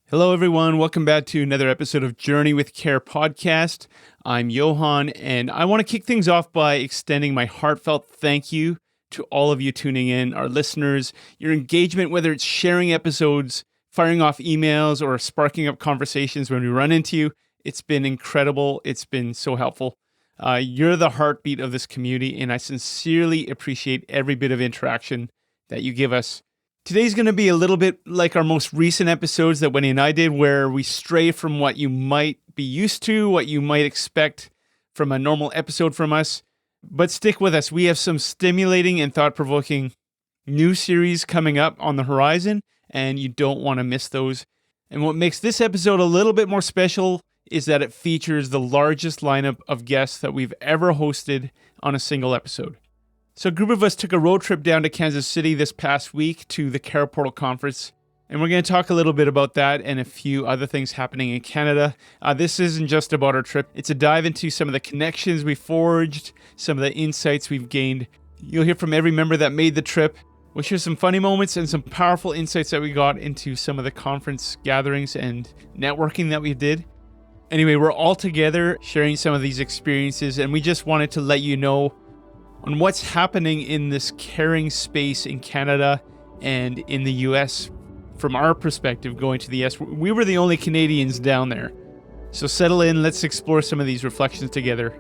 Hello, everyone. Welcome back to another episode of Journey with Care podcast. I'm Johan, and I want to kick things off by extending my heartfelt thank you to all of you tuning in, our listeners. Your engagement, whether it's sharing episodes, firing off emails, or sparking up conversations when we run into you, it's been incredible. It's been so helpful. You're the heartbeat of this community, and I sincerely appreciate every bit of interaction that you give us. Today's going to be a little bit like our most recent episodes that Wendi and I did, where we stray from what you might be used to, what you might expect from a normal episode from us. But stick with us. We have some stimulating and thought-provoking new series coming up on the horizon, and you don't want to miss those. And what makes this episode a little bit more special is that it features the largest lineup of guests that we've ever hosted on a single episode. So a group of us took a road trip down to Kansas City this past week to the CarePortal Conference, and we're going to talk a little bit about that and a few other things happening in Canada. This isn't just about our trip. It's a dive into some of the connections we forged, some of the insights we've gained. You'll hear from every member that made the trip. We'll share some funny moments and some powerful insights that we got into some of the conference gatherings and networking that we did. Anyway, we're all together sharing some of these experiences, and we just wanted to let you know on what's happening in this caring space in Canada and in the US from our perspective going to the US. We were the only Canadians down there. So settle in, let's explore some of these reflections together.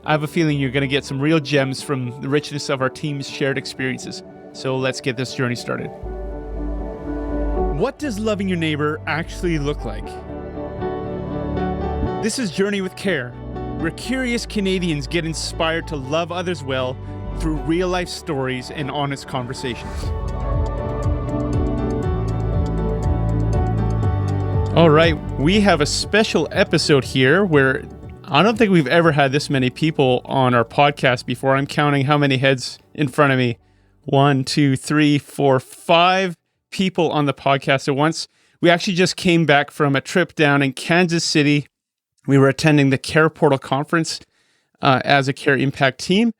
I have a feeling you're going to get some real gems from the richness of our team's shared experiences. So let's get this journey started. What does loving your neighbor actually look like? This is Journey with Care, where curious Canadians get inspired to love others well through real-life stories and honest conversations. All right, we have a special episode here where I don't think we've ever had this many people on our podcast before. I'm counting how many heads in front of me. 1, 2, 3, 4, 5 people on the podcast at once. We actually just came back from a trip down in Kansas City. We were attending the CarePortal Conference as a CareImpact team.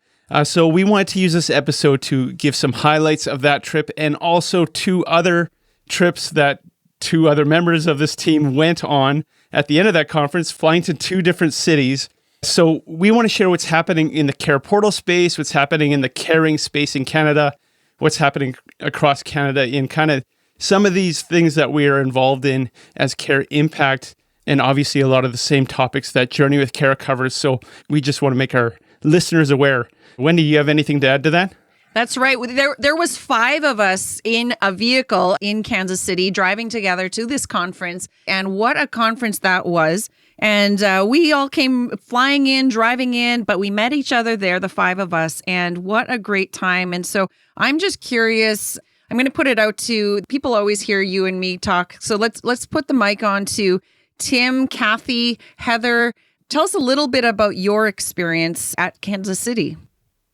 So we wanted to use this episode to give some highlights of that trip and also 2 other trips that 2 other members of this team went on at the end of that conference, flying to 2 different cities. So we want to share what's happening in the CarePortal space, what's happening in the caring space in Canada, what's happening across Canada in kind of some of these things that we are involved in as CareImpact, and obviously a lot of the same topics that Journey with Care covers. So we just want to make our listeners aware. Wendi, do you have anything to add to that? That's right. There was 5 of us in a vehicle in Kansas City driving together to this conference. And what a conference that was. And we all came flying in, driving in, but we met each other there, the 5 of us. And what a great time. And so I'm just curious. I'm going to put it out to people always hear you and me talk. So let's put the mic on to Tim, Kathy, Heather. Tell us a little bit about your experience at Kansas City.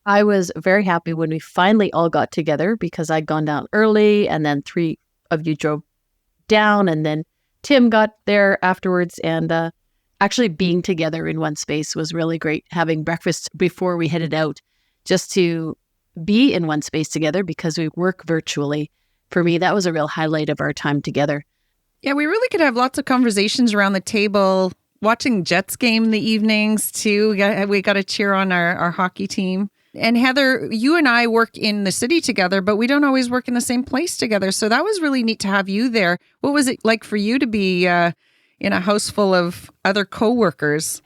I was very happy when we finally all got together because I'd gone down early and then 3 of you drove down and then Tim got there afterwards. And actually being together in one space was really great. Having breakfast before we headed out just to be in one space together because we work virtually. For me, that was a real highlight of our time together. Yeah, we really could have lots of conversations around the table, watching Jets game in the evenings too. We got to cheer on our hockey team. And Heather, you and I work in the city together, but we don't always work in the same place together. So that was really neat to have you there. What was it like for you to be in a house full of other coworkers?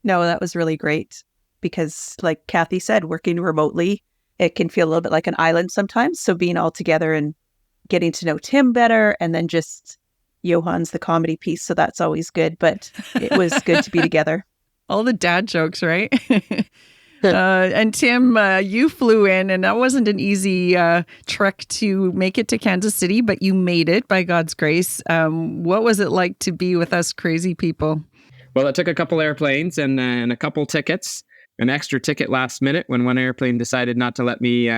No, that was really great because like Kathy said, working remotely, it can feel a little bit like an island sometimes. So being all together and getting to know Tim better and then just Johan's the comedy piece. So that's always good, but it was good to be together. All the dad jokes, right? And Tim, you flew in and that wasn't an easy trek to make it to Kansas City, but you made it by God's grace. What was it like to be with us crazy people? Well, it took a couple airplanes and a couple tickets, an extra ticket last minute when one airplane decided not to let me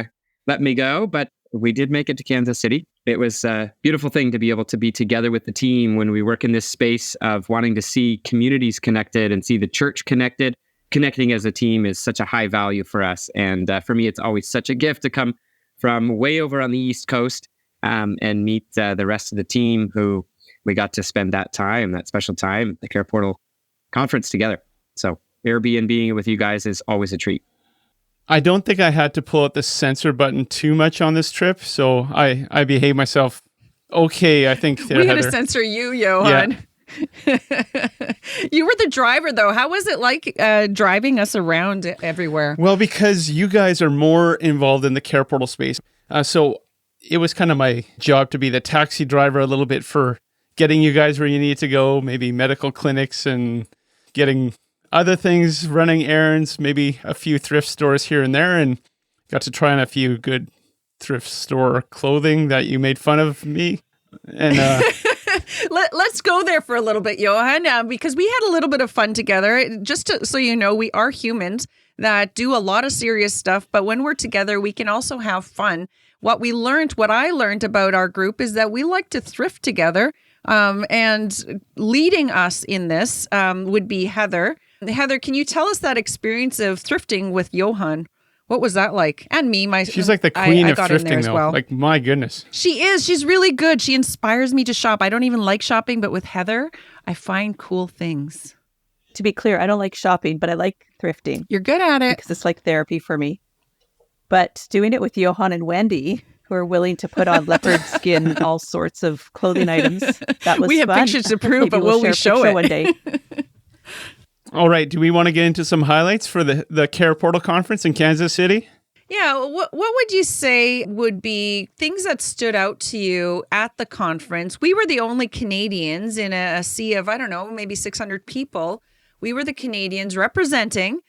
go. But we did make it to Kansas City. It was a beautiful thing to be able to be together with the team when we work in this space of wanting to see communities connected and see the church connected. Connecting as a team is such a high value for us. And for me, it's always such a gift to come from way over on the East Coast and meet the rest of the team who we got to spend that special time, the CarePortal conference together. So Airbnb with you guys is always a treat. I don't think I had to pull out the censor button too much on this trip, so I behaved myself okay, I think. We had Heather. to censor you, Johan. You were the driver, though. How was it like driving us around everywhere? Well, because you guys are more involved in the CarePortal space. So it was kind of my job to be the taxi driver a little bit for getting you guys where you need to go, maybe medical clinics and getting other things, running errands, maybe a few thrift stores here and there, and got to try on a few good thrift store clothing that you made fun of me. And Let's go there for a little bit, Johan, because we had a little bit of fun together. So you know, we are humans that do a lot of serious stuff, but when we're together, we can also have fun. What I learned about our group is that we like to thrift together, and leading us in this would be Heather. Heather, can you tell us that experience of thrifting with Johan? What was that like? And me, she's like the queen of got in there thrifting, as though. well. Like, my goodness. She is. She's really good. She inspires me to shop. I don't even like shopping, but with Heather, I find cool things. To be clear, I don't like shopping, but I like thrifting. You're good at it. Because it's like therapy for me. But doing it with Johan and Wendi, who are willing to put on leopard skin, all sorts of clothing items, that was We have fun. pictures to prove, Maybe but will we share a show picture it? one day? All right. Do we want to get into some highlights for the CarePortal Conference in Kansas City? Yeah. What would you say would be things that stood out to you at the conference? We were the only Canadians in a sea of, I don't know, maybe 600 people. We were the Canadians representing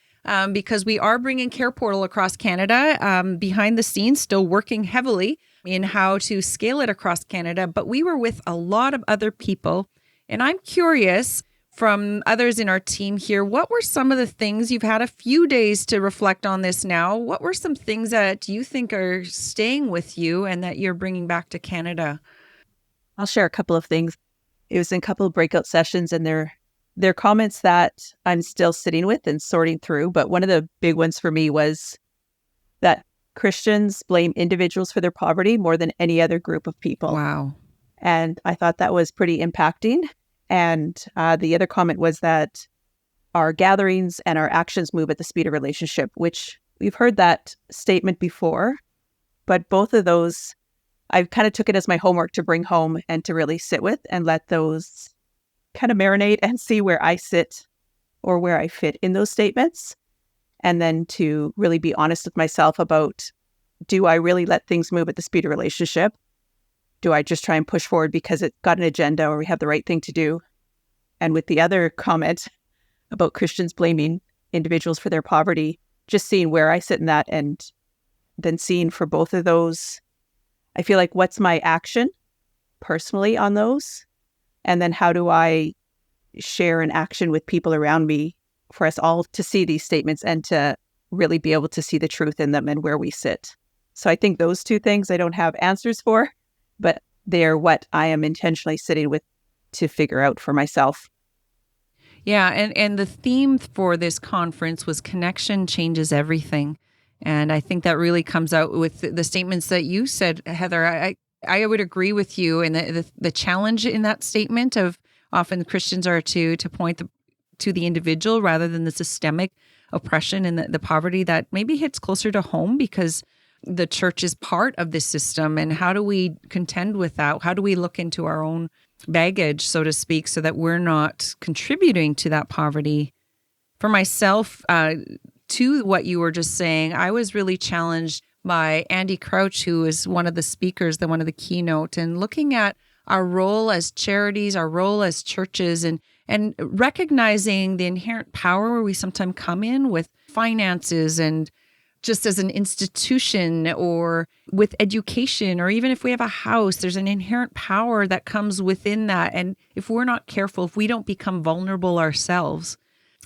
because we are bringing CarePortal across Canada, behind the scenes, still working heavily in how to scale it across Canada. But we were with a lot of other people. And I'm curious from others in our team here, what were some of the things, you've had a few days to reflect on this now, what were some things that you think are staying with you and that you're bringing back to Canada? I'll share a couple of things. It was in a couple of breakout sessions, and they're comments that I'm still sitting with and sorting through. But one of the big ones for me was that Christians blame individuals for their poverty more than any other group of people. Wow. And I thought that was pretty impacting. And the other comment was that our gatherings and our actions move at the speed of relationship, which we've heard that statement before. But both of those, I kind of took it as my homework to bring home and to really sit with and let those kind of marinate and see where I sit or where I fit in those statements. And then to really be honest with myself about, do I really let things move at the speed of relationship? Do I just try and push forward because it got an agenda or we have the right thing to do? And with the other comment about Christians blaming individuals for their poverty, just seeing where I sit in that and then seeing for both of those, I feel like what's my action personally on those? And then how do I share an action with people around me for us all to see these statements and to really be able to see the truth in them and where we sit? So I think those two things I don't have answers for, but they're what I am intentionally sitting with to figure out for myself. Yeah, and the theme for this conference was connection changes everything. And I think that really comes out with the statements that you said, Heather. I would agree with you. And the challenge in that statement of often Christians are to point to the individual rather than the systemic oppression and the poverty that maybe hits closer to home because the church is part of this system. And how do we contend with that? How do we look into our own baggage, so to speak, so that we're not contributing to that poverty? For myself, to what you were just saying, I was really challenged by Andy Crouch, who is one of the speakers, one of the keynote, and looking at our role as charities, our role as churches, and recognizing the inherent power where we sometimes come in with finances and just as an institution or with education, or even if we have a house, there's an inherent power that comes within that. And if we're not careful, if we don't become vulnerable ourselves,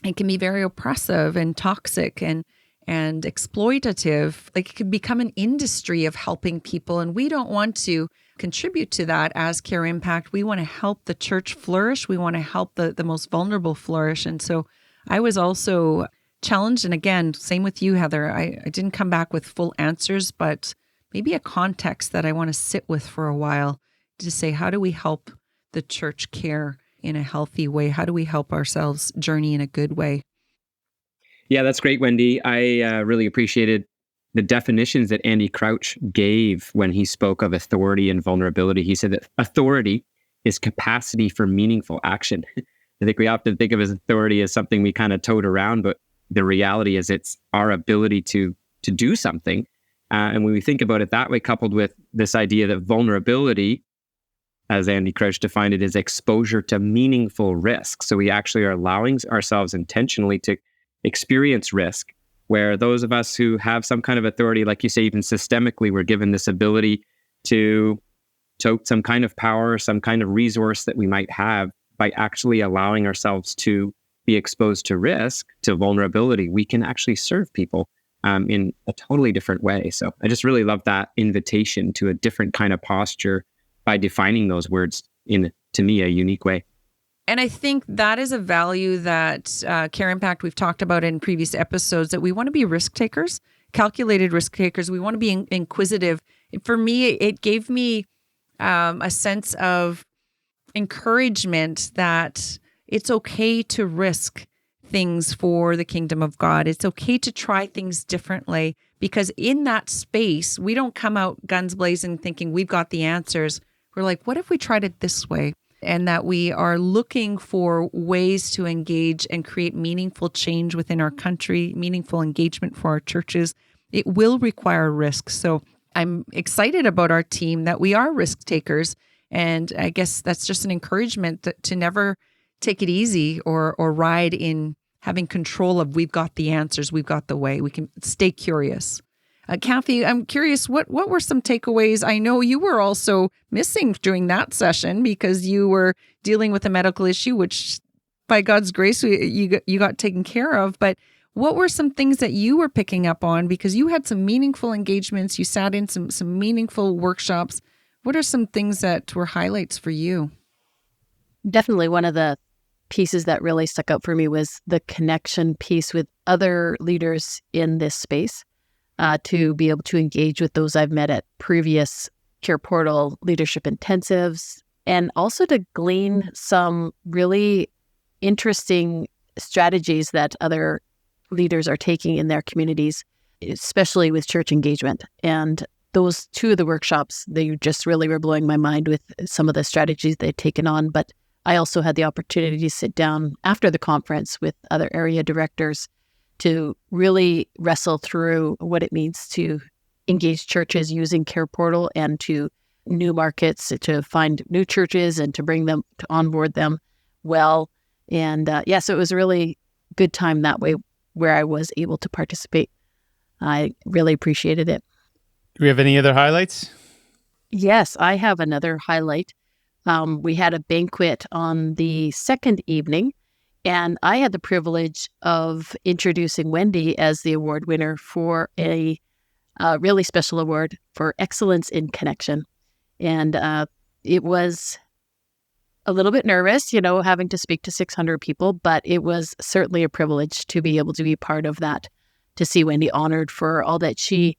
it can be very oppressive and toxic and exploitative. Like it could become an industry of helping people. And we don't want to contribute to that as CareImpact. We want to help the church flourish. We want to help the most vulnerable flourish. And so I was also challenged. And again, same with you, Heather. I didn't come back with full answers, but maybe a context that I want to sit with for a while to say, how do we help the church care in a healthy way? How do we help ourselves journey in a good way? Yeah, that's great, Wendi. I really appreciated the definitions that Andy Crouch gave when he spoke of authority and vulnerability. He said that authority is capacity for meaningful action. I think we often think of as authority as something we kind of tote around, but the reality is it's our ability to do something. And when we think about it that way, coupled with this idea that vulnerability, as Andy Crouch defined it, is exposure to meaningful risk. So we actually are allowing ourselves intentionally to experience risk, where those of us who have some kind of authority, like you say, even systemically, we're given this ability to tote some kind of power, some kind of resource that we might have by actually allowing ourselves to be exposed to risk, to vulnerability. We can actually serve people in a totally different way. So I just really love that invitation to a different kind of posture by defining those words in, to me, a unique way. And I think that is a value that CareImpact, we've talked about in previous episodes, that we want to be risk takers, calculated risk takers. We want to be inquisitive. For me, it gave me a sense of encouragement that it's okay to risk things for the kingdom of God. It's okay to try things differently, because in that space, we don't come out guns blazing thinking we've got the answers. We're like, what if we tried it this way? And that we are looking for ways to engage and create meaningful change within our country, meaningful engagement for our churches. It will require risk. So I'm excited about our team that we are risk takers. And I guess that's just an encouragement to never take it easy or ride in having control of we've got the answers, we've got the way. We can stay curious. Kathy, I'm curious, what were some takeaways? I know you were also missing during that session because you were dealing with a medical issue, which by God's grace, you got taken care of. But what were some things that you were picking up on? Because you had some meaningful engagements. You sat in some meaningful workshops. What are some things that were highlights for you? Definitely one of the pieces that really stuck out for me was the connection piece with other leaders in this space. To be able to engage with those I've met at previous CarePortal leadership intensives, and also to glean some really interesting strategies that other leaders are taking in their communities, especially with church engagement. And those two of the workshops, they just really were blowing my mind with some of the strategies they'd taken on. But I also had the opportunity to sit down after the conference with other area directors to really wrestle through what it means to engage churches using CarePortal and to new markets, to find new churches and to bring them, to onboard them well. And so it was a really good time that way where I was able to participate. I really appreciated it. Do we have any other highlights? Yes, I have another highlight. We had a banquet on the second evening, and I had the privilege of introducing Wendi as the award winner for a really special award for excellence in connection. And it was a little bit nervous, having to speak to 600 people, but it was certainly a privilege to be able to be part of that, to see Wendi honored for all that she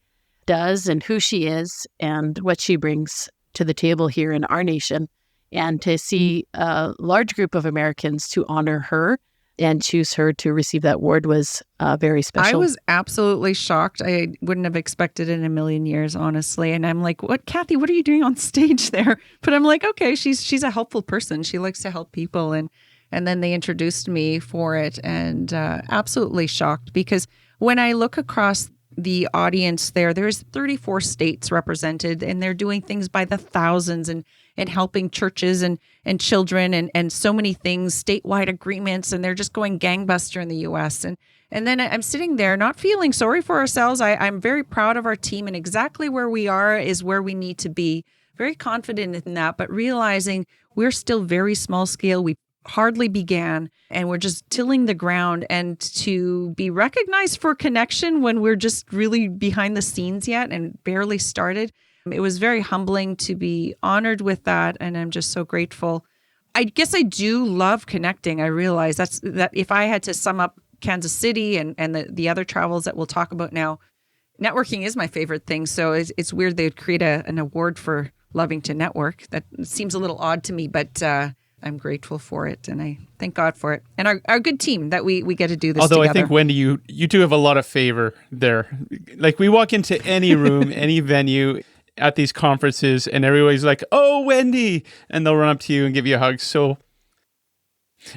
does and who she is and what she brings to the table here in our nation. And to see a large group of Americans to honor her and choose her to receive that award was very special. I was absolutely shocked. I wouldn't have expected it in a million years, honestly. And I'm like, "What, Kathy? What are you doing on stage there?" But I'm like, "Okay, she's a helpful person. She likes to help people." And then they introduced me for it, and absolutely shocked, because when I look across the audience there's 34 states represented, and they're doing things by the thousands and helping churches and children and so many things, statewide agreements, and they're just going gangbuster in the U.S. And then I'm sitting there not feeling sorry for ourselves. I'm very proud of our team, and exactly where we are is where we need to be. Very confident in that, but realizing we're still very small scale. We hardly began, and we're just tilling the ground, and to be recognized for connection when we're just really behind the scenes yet and barely started. It was very humbling to be honored with that, and I'm just so grateful. I guess I do love connecting. I realize that if I had to sum up Kansas City and the other travels that we'll talk about now, networking is my favorite thing. So it's weird they'd create an award for loving to network. That seems a little odd to me, but I'm grateful for it, and I thank God for it. And our good team that we get to do this Although together. I think, Wendi, you do have a lot of favor there. Like, we walk into any room, any venue at these conferences, and everybody's like, "Oh, Wendi," and they'll run up to you and give you a hug. So,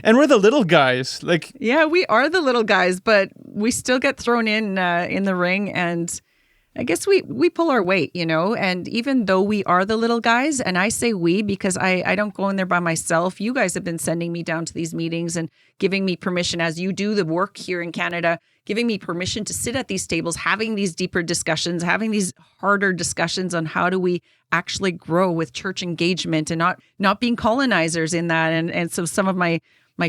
and we're the little guys. Like, yeah, we are the little guys, but we still get thrown in the ring, and I guess we pull our weight, and even though we are the little guys, and I say we because I don't go in there by myself. You guys have been sending me down to these meetings and giving me permission as you do the work here in Canada, giving me permission to sit at these tables, having these deeper discussions, having these harder discussions on how do we actually grow with church engagement and not being colonizers in that. And so some of my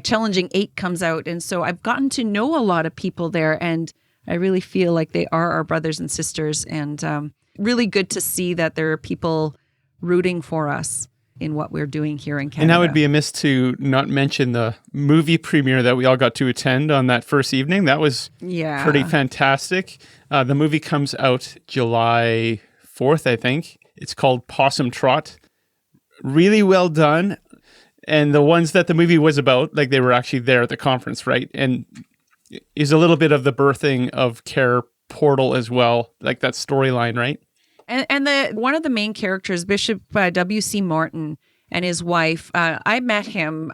challenging 8 comes out. And so I've gotten to know a lot of people there, and I really feel like they are our brothers and sisters, and really good to see that there are people rooting for us in what we're doing here in Canada. and that would be amiss to not mention the movie premiere that we all got to attend on that first evening. That was pretty fantastic. The movie comes out July 4th, I think. It's called Possum Trot. Really well done. And the ones that the movie was about, like, they were actually there at the conference, right? And is a little bit of the birthing of CarePortal as well, like that storyline, right? And one of the main characters, Bishop W.C. Martin and his wife, I've met him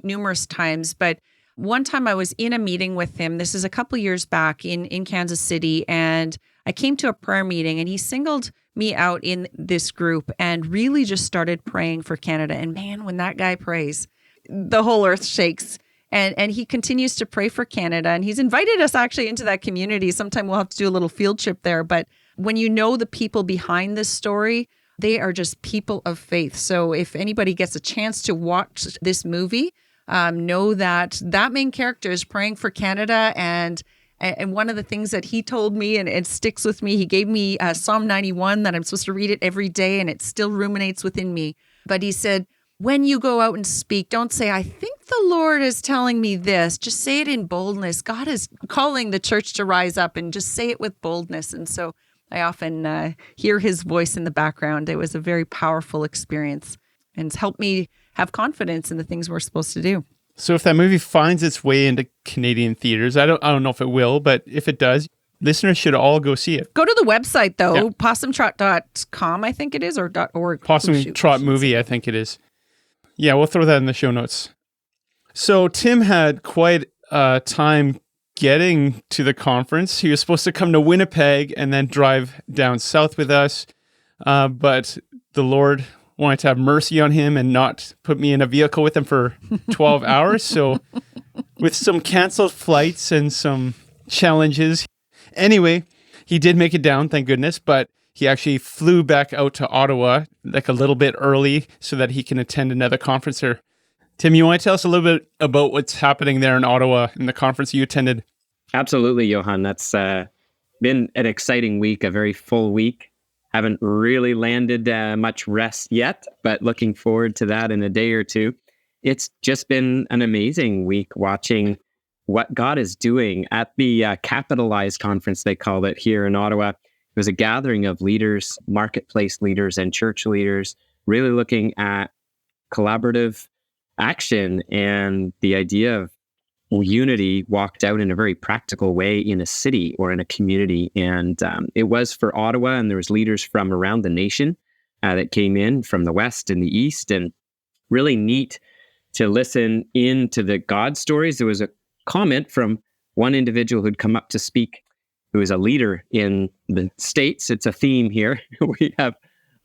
numerous times, but one time I was in a meeting with him. This is a couple years back in Kansas City, and I came to a prayer meeting, and he singled me out in this group and really just started praying for Canada. And man, when that guy prays, the whole earth shakes. And he continues to pray for Canada. And he's invited us actually into that community. Sometime we'll have to do a little field trip there. But when you know the people behind this story, they are just people of faith. So if anybody gets a chance to watch this movie, know that main character is praying for Canada. And one of the things that he told me, and it sticks with me, he gave me Psalm 91 that I'm supposed to read it every day, and it still ruminates within me. But he said, when you go out and speak, don't say, I think the Lord is telling me this. Just say it in boldness. God is calling the church to rise up, and just say it with boldness. And so I often hear his voice in the background. It was a very powerful experience, and it's helped me have confidence in the things we're supposed to do. So if that movie finds its way into Canadian theaters, I don't know if it will, but if it does, listeners should all go see it. Go to the website, though, possumtrot.com, I think it is, or .org. Possum Trot movie, I think it is. Yeah, we'll throw that in the show notes. So Tim had quite a time getting to the conference. He was supposed to come to Winnipeg and then drive down south with us, but the Lord wanted to have mercy on him and not put me in a vehicle with him for 12 hours. So with some canceled flights and some challenges. Anyway, he did make it down, thank goodness, but he actually flew back out to Ottawa like a little bit early so that he can attend another conference there. Tim, you want to tell us a little bit about what's happening there in Ottawa in the conference you attended? Absolutely, Johan. That's been an exciting week, a very full week. Haven't really landed much rest yet, but looking forward to that in a day or two. It's just been an amazing week watching what God is doing at the Capitalized Conference, they called it, here in Ottawa. It was a gathering of leaders, marketplace leaders, and church leaders, really looking at collaborative action and the idea of unity walked out in a very practical way in a city or in a community. And it was for Ottawa, and there was leaders from around the nation that came in from the West and the East, and really neat to listen into the God stories. There was a comment from one individual who'd come up to speak, who is a leader in the States. It's a theme here. We have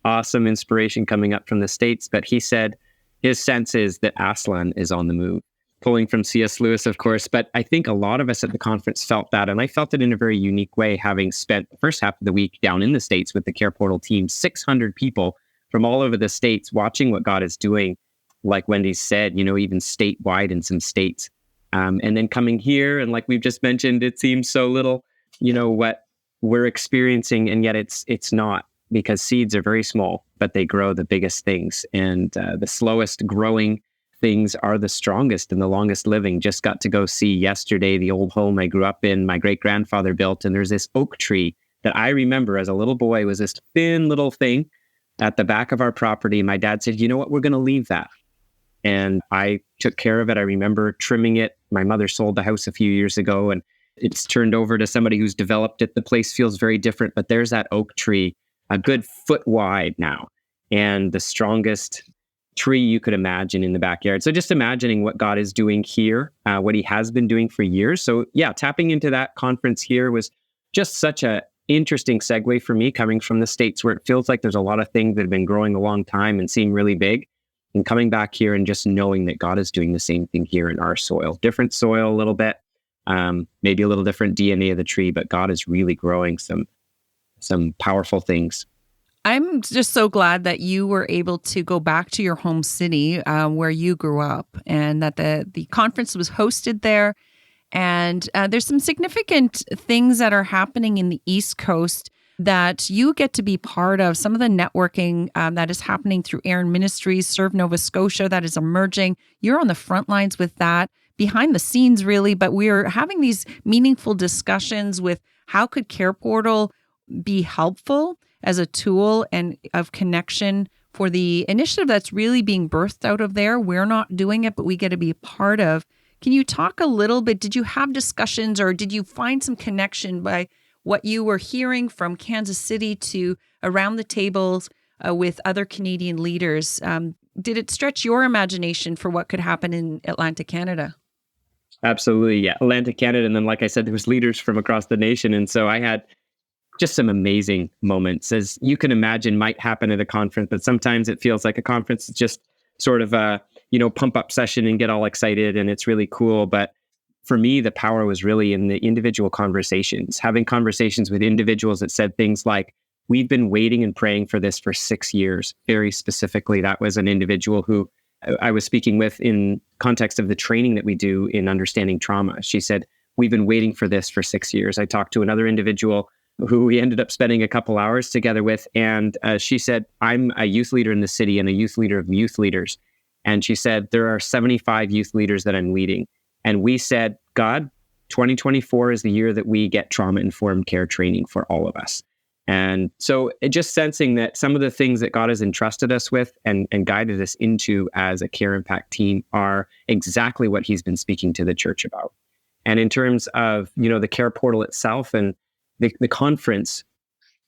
awesome inspiration coming up from the States, but he said his sense is that Aslan is on the move. Pulling from C.S. Lewis, of course, but I think a lot of us at the conference felt that, and I felt it in a very unique way, having spent the first half of the week down in the States with the CarePortal team, 600 people from all over the States watching what God is doing, like Wendi said, even statewide in some states. And then coming here, and like we've just mentioned, it seems so little, what we're experiencing, and yet it's not, because seeds are very small, but they grow the biggest things, and the slowest growing things are the strongest and the longest living. Just got to go see yesterday the old home I grew up in, my great-grandfather built, and there's this oak tree that I remember as a little boy was this thin little thing, at the back of our property. My dad said, you know what, we're going to leave that. And I took care of it. I remember trimming it. My mother sold the house a few years ago, and it's turned over to somebody who's developed it. The place feels very different, but there's that oak tree, a good foot wide now, and the strongest tree you could imagine in the backyard. So just imagining what God is doing here, what he has been doing for years. So yeah, tapping into that conference here was just such a interesting segue for me, coming from the States where it feels like there's a lot of things that have been growing a long time and seem really big, and coming back here and just knowing that God is doing the same thing here in our soil. Different soil a little bit, maybe a little different DNA of the tree, but God is really growing some powerful things. I'm just so glad that you were able to go back to your home city where you grew up, and that the conference was hosted there. And there's some significant things that are happening in the East Coast that you get to be part of. Some of the networking that is happening through Aaron Ministries, Serve Nova Scotia, that is emerging. You're on the front lines with that, behind the scenes really, but we're having these meaningful discussions with how could CarePortal be helpful as a tool and of connection for the initiative that's really being birthed out of there. We're not doing it, but we get to be a part of. Can you talk a little bit? Did you have discussions, or did you find some connection by what you were hearing from Kansas City to around the tables with other Canadian leaders? Did it stretch your imagination for what could happen in Atlantic Canada? Absolutely, yeah. Atlantic Canada. And then, like I said, there was leaders from across the nation. And so I had just some amazing moments, as you can imagine might happen at a conference, but sometimes it feels like a conference is just sort of a, pump up session and get all excited, and it's really cool. But for me, the power was really in the individual conversations, having conversations with individuals that said things like, we've been waiting and praying for this for 6 years. Very specifically, that was an individual who I was speaking with in context of the training that we do in understanding trauma. She said, we've been waiting for this for 6 years. I talked to another individual who we ended up spending a couple hours together with. And she said, I'm a youth leader in the city and a youth leader of youth leaders. And she said, there are 75 youth leaders that I'm leading. And we said, God, 2024 is the year that we get trauma-informed care training for all of us. And so just sensing that some of the things that God has entrusted us with and guided us into as a CareImpact team are exactly what he's been speaking to the church about. And in terms of, the CarePortal itself and the conference,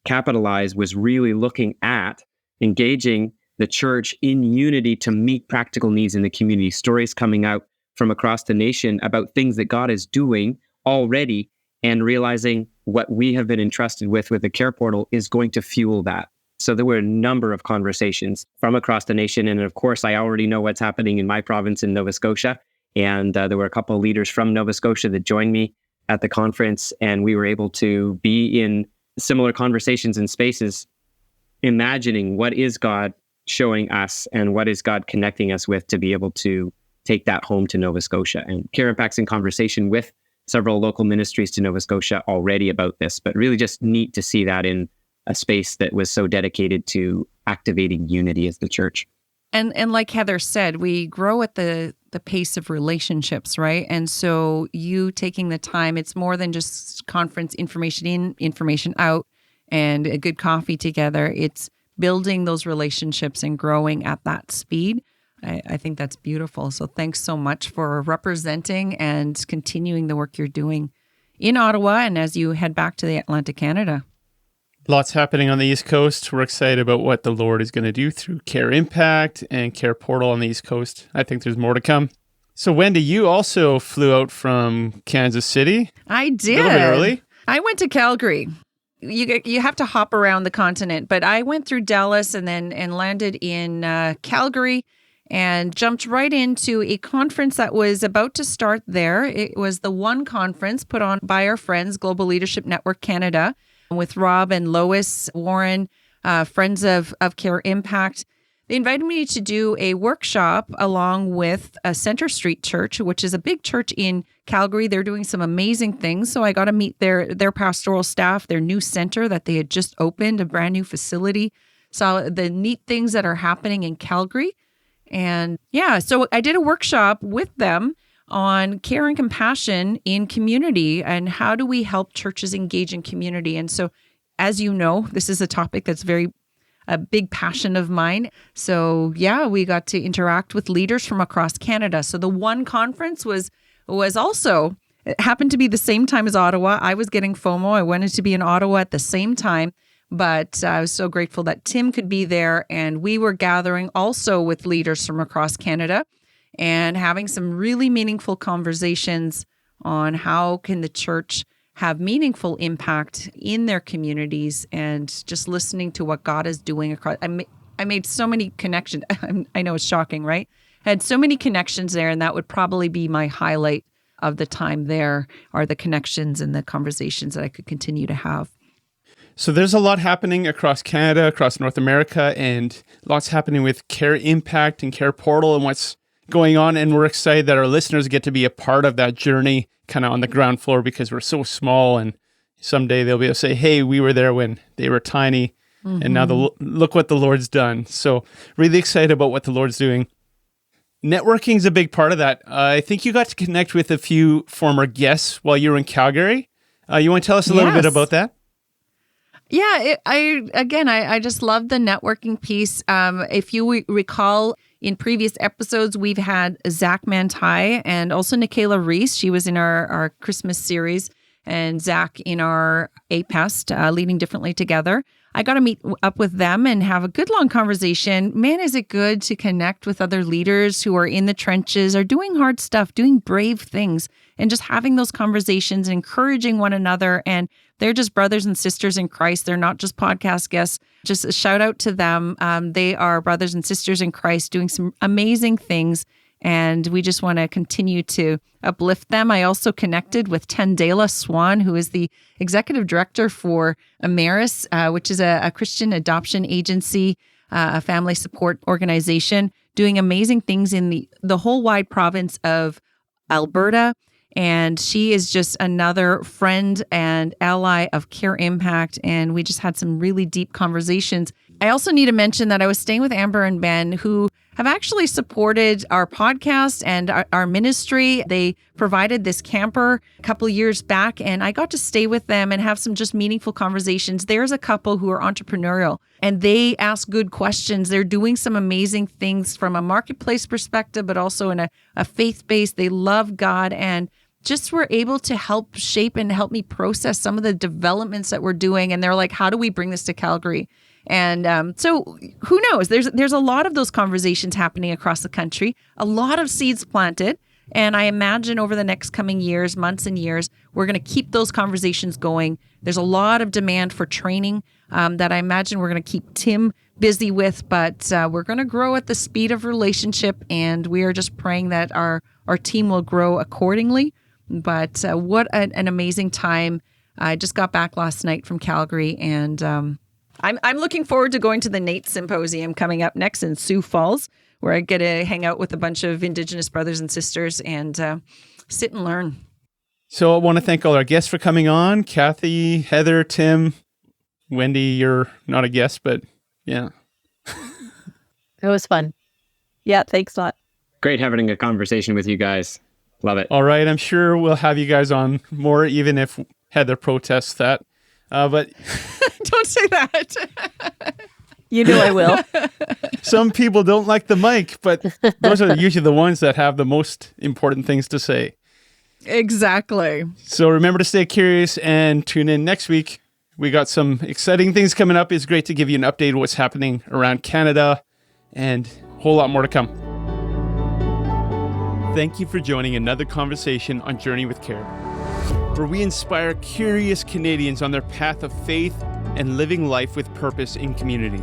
Capitalize was really looking at engaging the church in unity to meet practical needs in the community. Stories coming out from across the nation about things that God is doing already, and realizing what we have been entrusted with the CarePortal is going to fuel that. So there were a number of conversations from across the nation. And of course, I already know what's happening in my province in Nova Scotia. And there were a couple of leaders from Nova Scotia that joined me at the conference, and we were able to be in similar conversations and spaces, imagining what is God showing us and what is God connecting us with to be able to take that home to Nova Scotia. And CareImpact's in conversation with several local ministries to Nova Scotia already about this, but really just neat to see that in a space that was so dedicated to activating unity as the church. And like Heather said, we grow at the pace of relationships, right? And so you taking the time, it's more than just conference information in, information out, and a good coffee together. It's building those relationships and growing at that speed. I think that's beautiful. So thanks so much for representing and continuing the work you're doing in Ottawa and as you head back to the Atlantic Canada. Lots happening on the East Coast. We're excited about what the Lord is going to do through CareImpact and CarePortal on the East Coast. I think there's more to come. So Wendi, you also flew out from Kansas City. I did. A little bit early. I went to Calgary. You have to hop around the continent, but I went through Dallas and landed in Calgary and jumped right into a conference that was about to start there. It was the One Conference put on by our friends, Global Leadership Network Canada, with Rob and Lois Warren, friends of CareImpact. They invited me to do a workshop along with a Center Street Church, which is a big church in Calgary. They're doing some amazing things. So I got to meet their pastoral staff, their new center that they had just opened, a brand new facility. Saw the neat things that are happening in Calgary. And yeah, so I did a workshop with them on care and compassion in community and how do we help churches engage in community. And so, as you know, this is a topic that's very a big passion of mine. So yeah, we got to interact with leaders from across Canada. So the one conference was also, it happened to be the same time as Ottawa. I was getting FOMO. I wanted to be in Ottawa at the same time, but I was so grateful that Tim could be there. And we were gathering also with leaders from across Canada and having some really meaningful conversations on how can the church have meaningful impact in their communities, and just listening to what God is doing across. I made so many connections. I know it's shocking, right? I had so many connections there, and that would probably be my highlight of the time there, are the connections and the conversations that I could continue to have. So there's a lot happening across Canada, across North America, and lots happening with CareImpact and CarePortal and what's going on. And we're excited that our listeners get to be a part of that journey, kind of on the ground floor, because we're so small. And someday they'll be able to say, hey, we were there when they were tiny. Mm-hmm. And now look what the Lord's done. So really excited about what the Lord's doing. Networking is a big part of that. I think you got to connect with a few former guests while you were in Calgary. You want to tell us a little bit about that? Yeah, I just love the networking piece. If you recall, in previous episodes, we've had Zach Mantai and also Nicaila Reese. She was in our Christmas series, and Zach in our APEST, Leading Differently Together. I got to meet up with them and have a good long conversation. Man, is it good to connect with other leaders who are in the trenches, are doing hard stuff, doing brave things, and just having those conversations and encouraging one another. And they're just brothers and sisters in Christ. They're not just podcast guests. Just a shout out to them. They are brothers and sisters in Christ doing some amazing things. And we just want to continue to uplift them. I also connected with Tendela Swan, who is the executive director for Ameris, which is a Christian adoption agency, a family support organization, doing amazing things in the whole wide province of Alberta. And she is just another friend and ally of CareImpact. And we just had some really deep conversations. I also need to mention that I was staying with Amber and Ben, who have actually supported our podcast and our ministry. They provided this camper a couple of years back, and I got to stay with them and have some just meaningful conversations. There's a couple who are entrepreneurial, and they ask good questions. They're doing some amazing things from a marketplace perspective, but also in a faith-based. They love God, and just were able to help shape and help me process some of the developments that we're doing. And they're like, how do we bring this to Calgary? And so who knows? There's a lot of those conversations happening across the country, a lot of seeds planted. And I imagine over the next coming years, months and years, we're going to keep those conversations going. There's a lot of demand for training that I imagine we're going to keep Tim busy with, but we're going to grow at the speed of relationship. And we are just praying that our team will grow accordingly. But what an amazing time. I just got back last night from Calgary, and I'm looking forward to going to the NATE Symposium coming up next in Sioux Falls, where I get to hang out with a bunch of Indigenous brothers and sisters and sit and learn. So I want to thank all our guests for coming on. Kathy, Heather, Tim, Wendi, you're not a guest, but yeah. It was fun. Yeah, thanks a lot. Great having a conversation with you guys. Love it. All right. I'm sure we'll have you guys on more, even if Heather protests that. But don't say that. You know I will. Some people don't like the mic, but those are usually the ones that have the most important things to say. Exactly. So remember to stay curious and tune in next week. We got some exciting things coming up. It's great to give you an update of what's happening around Canada and a whole lot more to come. Thank you for joining another conversation on Journey with Care, where we inspire curious Canadians on their path of faith and living life with purpose in community.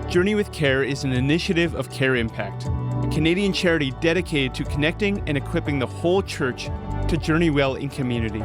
Journey with Care is an initiative of CareImpact, a Canadian charity dedicated to connecting and equipping the whole church to journey well in community.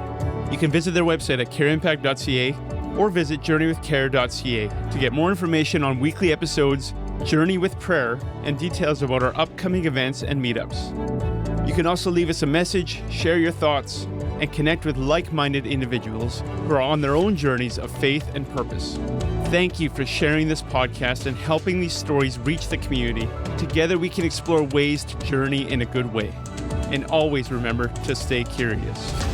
You can visit their website at careimpact.ca or visit journeywithcare.ca to get more information on weekly episodes, Journey with Prayer, and details about our upcoming events and meetups. You can also leave us a message, share your thoughts, and connect with like-minded individuals who are on their own journeys of faith and purpose. Thank you for sharing this podcast and helping these stories reach the community. Together we can explore ways to journey in a good way. And always remember to stay curious.